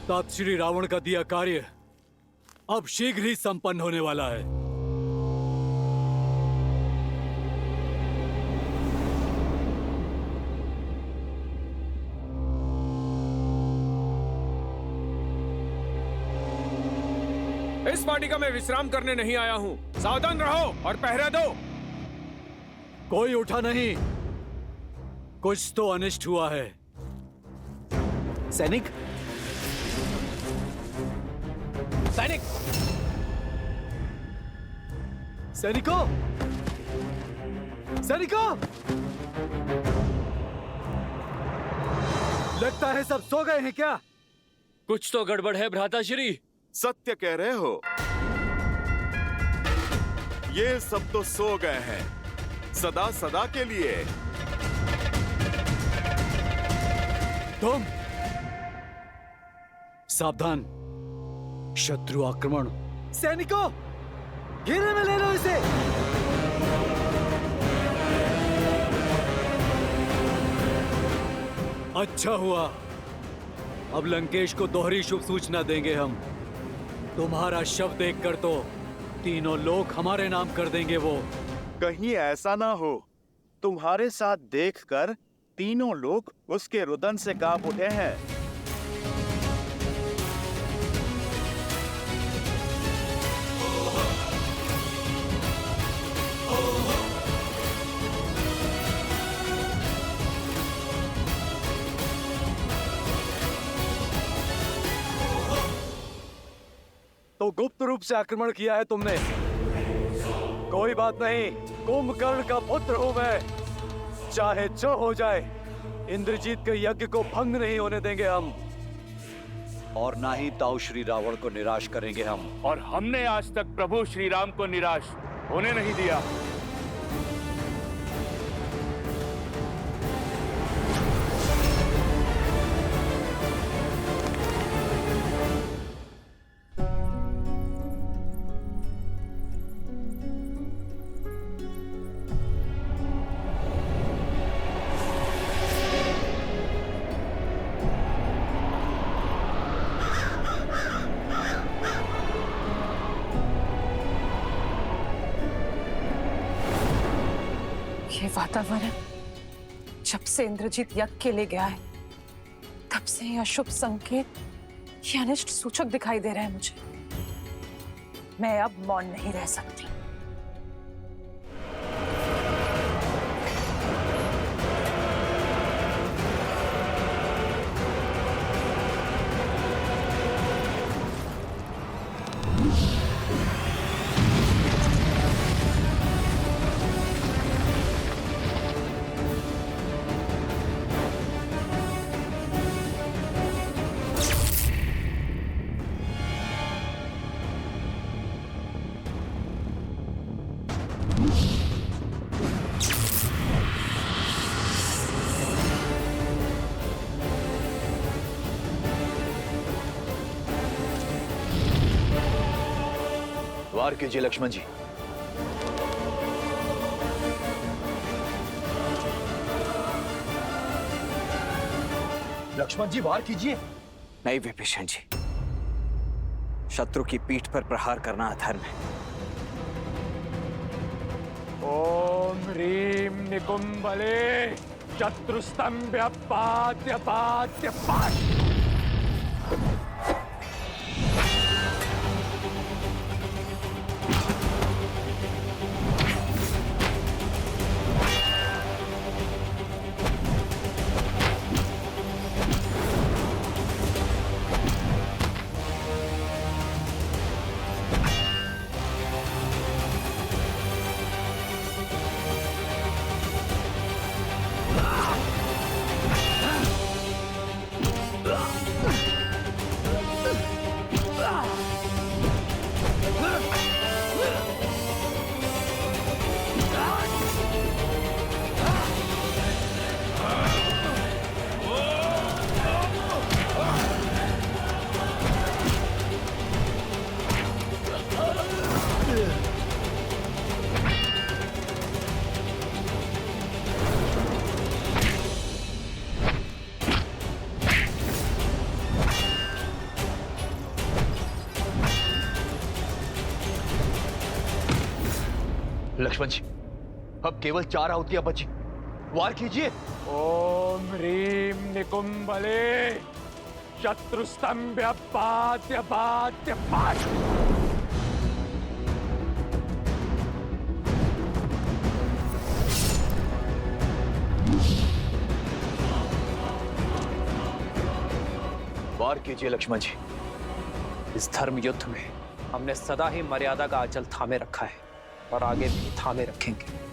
तात श्री रावण का दिया कार्य अब शीघ्र ही संपन्न होने वाला है। इस वाटिका में विश्राम करने नहीं आया हूँ। सावधान रहो और पहरा दो। कोई उठा नहीं, कुछ तो अनिष्ट हुआ है। सैनिक, सैनिक, सैनिकों, सैनिकों! लगता है सब सो गए हैं क्या? कुछ तो गड़बड़ है भ्राताश्री। सत्य कह रहे हो। ये सब तो सो गए हैं सदा सदा के लिए। तुम सावधान, शत्रु आक्रमण। सैनिकों, घेरे में ले लो इसे। अच्छा हुआ, अब लंकेश को दोहरी शुभ सूचना देंगे हम। तुम्हारा शव देखकर तो तीनों लोग हमारे नाम कर देंगे। वो कहीं ऐसा ना हो तुम्हारे साथ देखकर तीनों लोग उसके रुदन से कांप उठे हैं। तो गुप्त रूप से आक्रमण किया है तुमने। कोई बात नहीं, कुंभकर्ण का पुत्र हूं मैं। चाहे जो हो जाए, इंद्रजीत के यज्ञ को भंग नहीं होने देंगे हम। और ना ही ताऊ श्री रावण को निराश करेंगे हम। और हमने आज तक प्रभु श्री राम को निराश होने नहीं दिया। ये वातावरण जब से इंद्रजीत यज्ञ के लिए गया है, तब से ये अशुभ संकेत, ये अनिष्ट सूचक दिखाई दे रहे हैं मुझे। मैं अब मौन नहीं रह सकती। वार कीजिए लक्ष्मण जी। लक्ष्मण जी, वार कीजिए। नहीं विभीषण जी, शत्रु की पीठ पर प्रहार करना अधर्म है। ओम ह्रीम निकुंभले शत्रुस्तंभ्य पात्य पात्य पात्। लक्ष्मण जी, अब केवल 4 आहुतियां बची, वार कीजिए। ओम ह्रीम निकुंभले शत्रुस्तंभ्य पात्य पात्य पाट। वार कीजिए लक्ष्मण जी। इस धर्म युद्ध में हमने सदा ही मर्यादा का आंचल थामे रखा है और आगे भी थामे रखेंगे।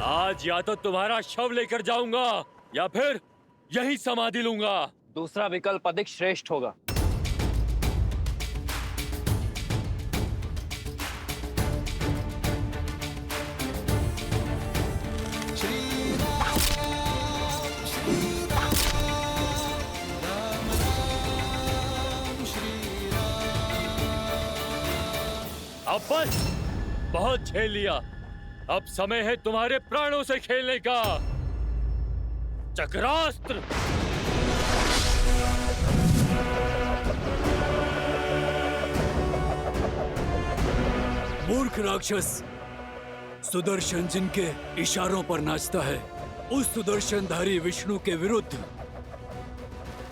आज या तो तुम्हारा शव लेकर जाऊंगा या फिर यहीं समाधि लूंगा। दूसरा विकल्प अधिक श्रेष्ठ होगा। अब बस, बहुत झेल लिया। अब समय है तुम्हारे प्राणों से खेलने का। चक्रास्त्र। मूर्ख राक्षस, सुदर्शन जिनके इशारों पर नाचता है, उस सुदर्शनधारी विष्णु के विरुद्ध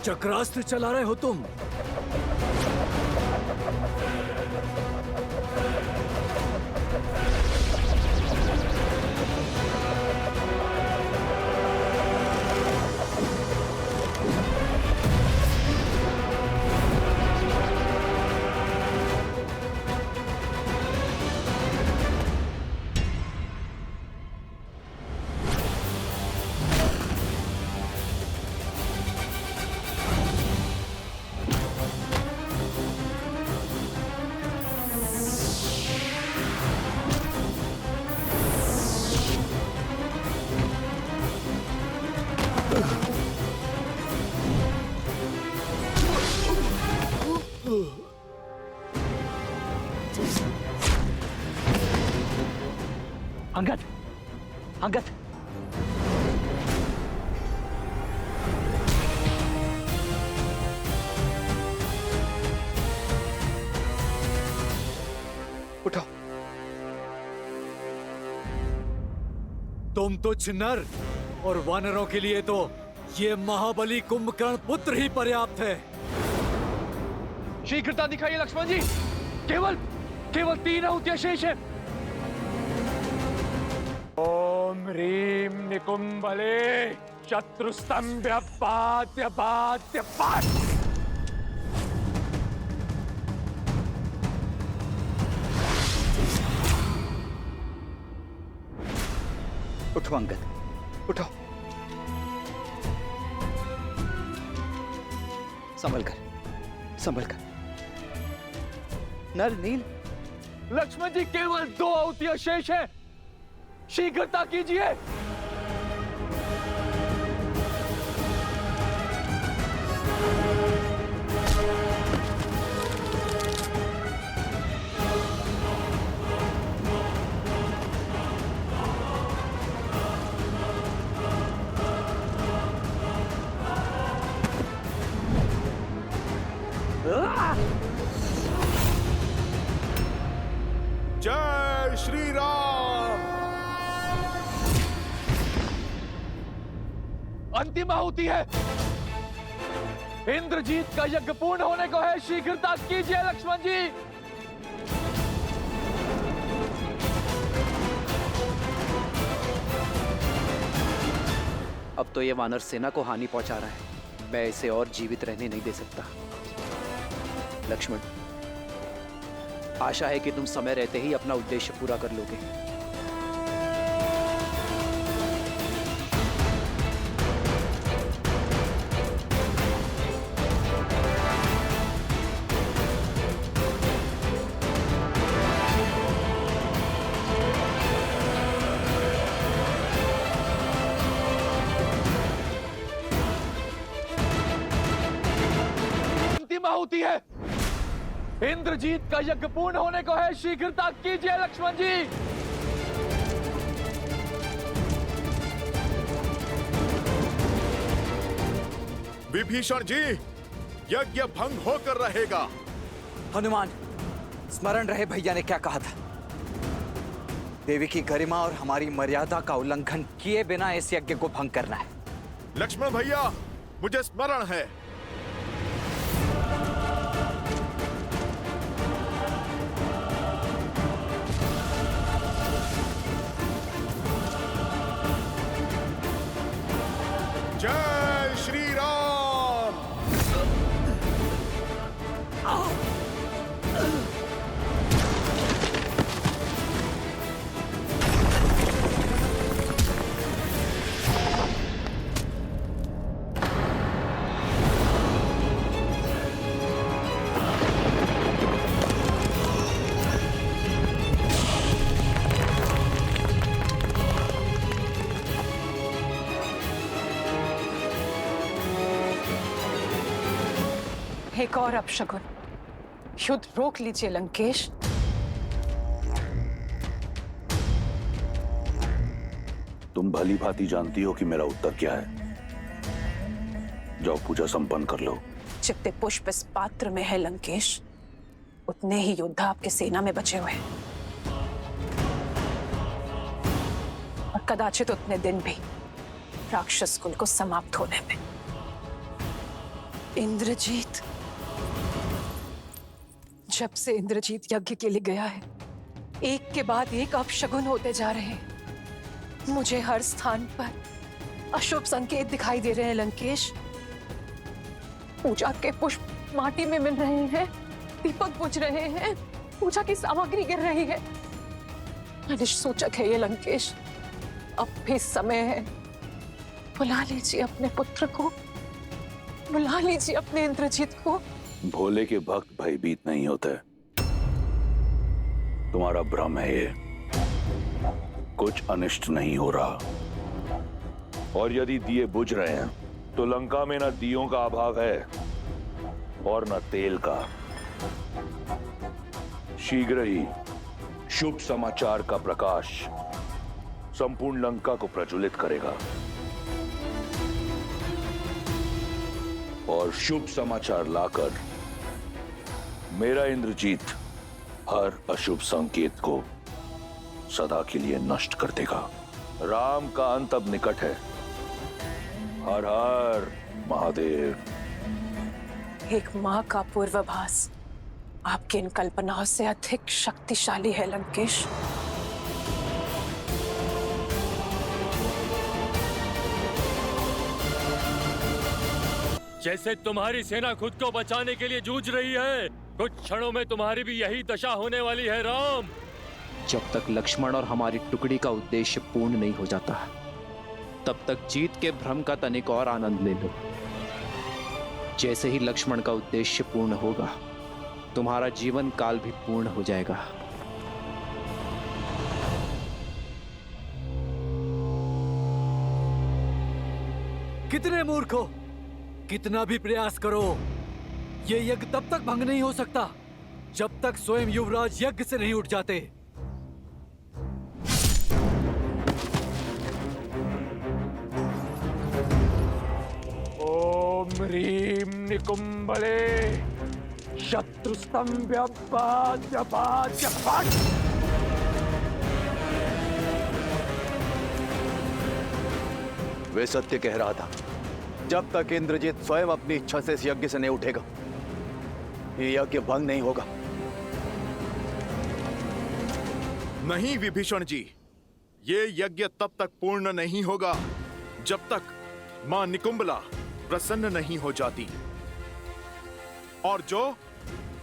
चक्रास्त्र चला रहे हो तुम। अंगद, अंगद, उठो। तुम तुच्छ नर और वानरों के लिए तो ये महाबली कुंभकर्ण पुत्र ही पर्याप्त है। शीघ्रता दिखाइए लक्ष्मण जी। केवल 3 आहुतियां शेष है। ओम ह्रीम निकुंभले शत्रुस्तंभ्य पात्य पात्य पाट। उठो अंगद, उठो। संभल कर, संभल कर। नल नील। लक्ष्मण जी, केवल 2 आहुतियां शेष है। शीघ्रता कीजिए। जय श्री राम। अंतिम आहुति है। इंद्रजीत का यज्ञ पूर्ण होने को है। शीघ्रता कीजिए लक्ष्मण जी। अब तो ये वानर सेना को हानि पहुंचा रहा है। मैं इसे और जीवित रहने नहीं दे सकता। लक्ष्मण, आशा है कि तुम समय रहते ही अपना उद्देश्य पूरा कर लोगे। अंतिम आहुति है। इंद्रजीत का यज्ञ पूर्ण होने को है। शीघ्रता कीजिए लक्ष्मण जी। विभीषण जी, यज्ञ भंग होकर रहेगा। हनुमान, स्मरण रहे भैया ने क्या कहा था। देवी की गरिमा और हमारी मर्यादा का उल्लंघन किए बिना इस यज्ञ को भंग करना है। लक्ष्मण भैया, मुझे स्मरण है। जय श्री राम। एक और अपशगुन। युद्ध रोक लीजिए लंकेश। तुम भली भांति जानती हो कि मेरा उत्तर क्या है। जाओ पूजा संपन्न कर लो। जितने पुष्प इस पात्र में है लंकेश, उतने ही योद्धा आपके सेना में बचे हुए हैं। और कदाचित उतने दिन भी राक्षस कुल को समाप्त होने में। इंद्रजीत, जब से इंद्रजीत यज्ञ के लिए गया है, एक के बाद एक अपशगुन होते जा रहे हैं। मुझे हर स्थान पर अशुभ संकेत दिखाई दे रहे हैं लंकेश। पूजा के पुष्प माटी में मिल रहे हैं, दीपक बुझ रहे हैं, पूजा की सामग्री गिर रही है। अनिष्ट सूचक है ये लंकेश। अब भी समय है। बुला लीजिए अपने पुत्र को, बुला लीजिए अपने इंद्रजीत को। भोले के भक्त भयभीत नहीं होते। तुम्हारा भ्रम है ये। कुछ अनिष्ट नहीं हो रहा। और यदि दिए बुझ रहे हैं तो लंका में न दियों का अभाव है और न तेल का। शीघ्र ही शुभ समाचार का प्रकाश संपूर्ण लंका को प्रज्वलित करेगा। और शुभ समाचार लाकर मेरा इंद्रजीत हर अशुभ संकेत को सदा के लिए नष्ट कर देगा। राम का अंत अब निकट है। हर हर महादेव। एक मां का पूर्वाभास आपकी इन कल्पनाओं से अधिक शक्तिशाली है लंकेश। जैसे तुम्हारी सेना खुद को बचाने के लिए जूझ रही है, कुछ क्षणों में तुम्हारी भी यही दशा होने वाली है राम। जब तक लक्ष्मण और हमारी टुकड़ी का उद्देश्य पूर्ण नहीं हो जाता, तब तक जीत के भ्रम का तनिक और आनंद ले लो। जैसे ही लक्ष्मण का उद्देश्य पूर्ण होगा, तुम्हारा जीवन काल भी पूर्ण हो जाएगा। कितने मूर्ख हो! कितना भी प्रयास करो, ये यज्ञ तब तक भंग नहीं हो सकता जब तक स्वयं युवराज यज्ञ से नहीं उठ जाते। ओम ह्रीं निकुंभले शत्रुस्तंभ्य वे सत्य कह रहा था। जब तक इंद्रजीत स्वयं अपनी इच्छा से इस यज्ञ से नहीं उठेगा, ये यज्ञ भंग नहीं होगा। नहीं विभीषण जी, ये यज्ञ तब तक पूर्ण नहीं होगा जब तक मां निकुंबला प्रसन्न नहीं हो जाती। और जो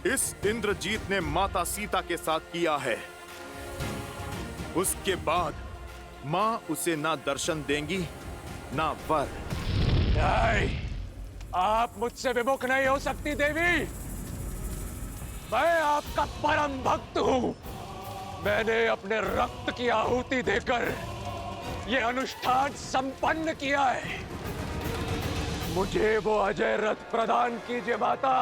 इस इंद्रजीत ने माता सीता के साथ किया है, उसके बाद मां उसे ना दर्शन देंगी ना वर। नहीं, आप मुझसे विमुख नहीं हो सकती देवी। मैं आपका परम भक्त हूं। मैंने अपने रक्त की आहुति देकर यह अनुष्ठान संपन्न किया है। मुझे वो अजय रथ प्रदान कीजिए माता।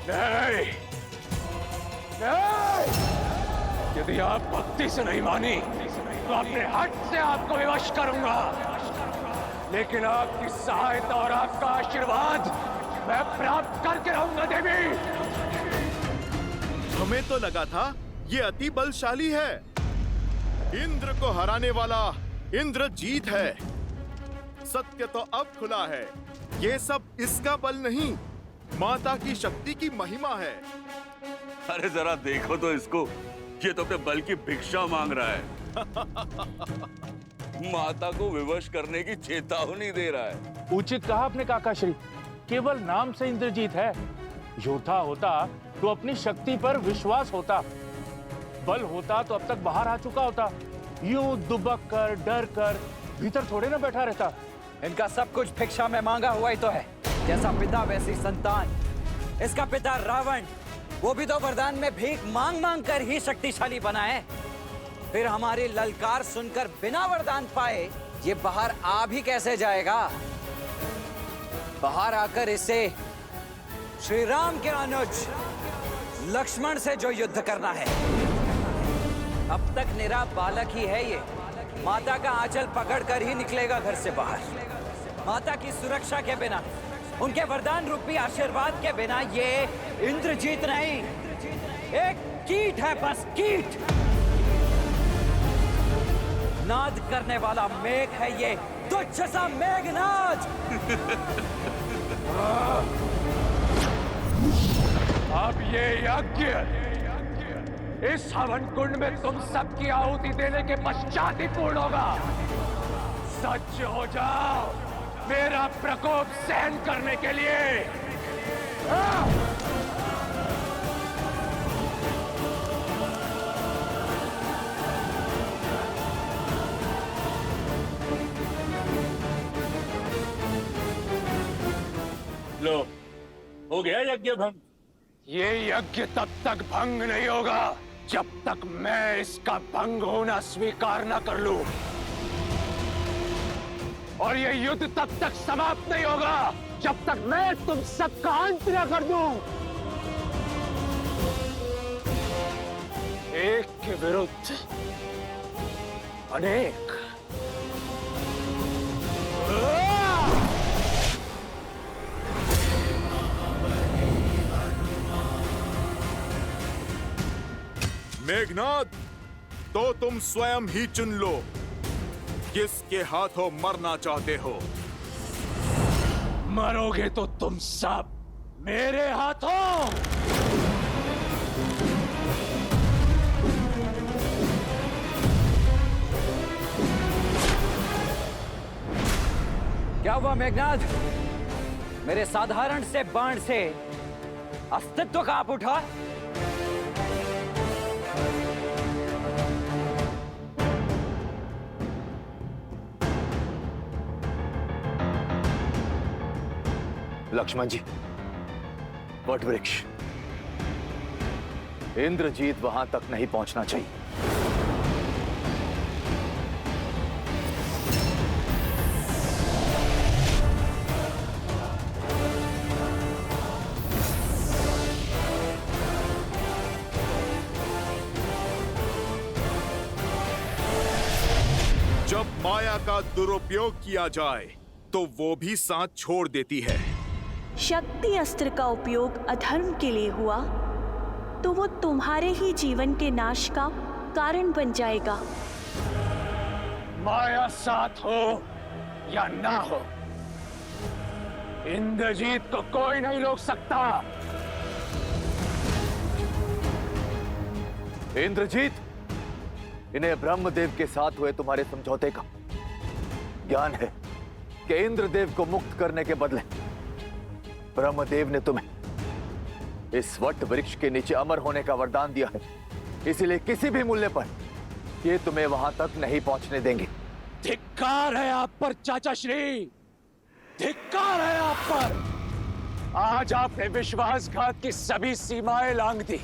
नहीं, नहीं, यदि आप भक्ति से नहीं मानी तो अपने हट से आपको विवश करूंगा। लेकिन आपकी सहायता और आपका आशीर्वाद मैं प्राप्त करके रहूंगा देवी। हमें तो लगा था ये अति बलशाली है, इंद्र को हराने वाला इंद्रजीत है। सत्य तो अब खुला है, ये सब इसका बल नहीं, माता की शक्ति की महिमा है। अरे जरा देखो तो इसको, ये तो अपने बल की भिक्षा मांग रहा है। माता को विवश करने की चेतावनी दे रहा है। उचित कहा आपने काकाश्री, केवल नाम से इंद्रजीत है। योद्धा होता तो अपनी शक्ति पर विश्वास होता, बल होता तो अब तक बाहर आ चुका होता। यूं दुबक कर डर कर भीतर थोड़े ना बैठा रहता। इनका सब कुछ भिक्षा में मांगा हुआ ही तो है। जैसा पिता वैसी संतान। इसका पिता रावण, वो भी तो वरदान में भीख मांग मांग कर ही शक्तिशाली बना है। फिर हमारी ललकार सुनकर बिना वरदान पाए ये बाहर आ भी कैसे जाएगा? बाहर आकर इसे श्री राम के अनुज लक्ष्मण से जो युद्ध करना है। अब तक निरा बालक ही है ये। माता का आंचल पकड़कर ही निकलेगा घर से बाहर। माता की सुरक्षा के बिना, उनके वरदान रूपी आशीर्वाद के बिना ये इंद्रजीत नहीं, एक कीट है, बस कीट। नाद करने वाला मेघ है ये, तुच्छ सा मेघनाद। अब ये यज्ञ इस हवन कुंड में तुम सबकी आहुति देने के पश्चात ही पूर्ण होगा। सच हो जाओ मेरा प्रकोप सहन करने के लिए। लो, हो गया यज्ञ भंग। ये यज्ञ तब तक भंग नहीं होगा जब तक मैं इसका भंग होना स्वीकार न कर लूं। और ये युद्ध तब तक समाप्त नहीं होगा जब तक मैं तुम सबका अंत न कर दूं। एक के विरुद्ध अनेक। मेघनाद, तो तुम स्वयं ही चुन लो किसके हाथों मरना चाहते हो। मरोगे तो तुम सब मेरे हाथों। क्या हुआ मेघनाद? मेरे साधारण से बाण से अस्तित्व कांप उठा। लक्ष्मण जी, वट वृक्ष, इंद्रजीत वहां तक नहीं पहुंचना चाहिए। जब माया का दुरुपयोग किया जाए तो वो भी साथ छोड़ देती है। शक्ति अस्त्र का उपयोग अधर्म के लिए हुआ तो वो तुम्हारे ही जीवन के नाश का कारण बन जाएगा। माया साथ हो या ना हो, इंद्रजीत को कोई नहीं रोक सकता। इंद्रजीत, इन्हें ब्रह्मदेव के साथ हुए तुम्हारे समझौते का ज्ञान है कि इंद्रदेव को मुक्त करने के बदले ब्रह्मदेव ने तुम्हें इस वट वृक्ष के नीचे अमर होने का वरदान दिया है। इसीलिए किसी भी मूल्य पर ये तुम्हें वहां तक नहीं पहुंचने देंगे। धिक्कार है आप पर चाचा श्री, धिक्कार है आप पर। आज आपने विश्वासघात की सभी सीमाएं लांघ दी,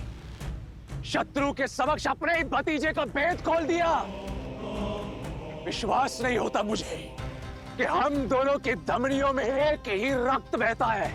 शत्रु के समक्ष अपने ही भतीजे का भेद खोल दिया। विश्वास नहीं होता मुझे कि हम दोनों की धमनियों में एक ही रक्त बहता है।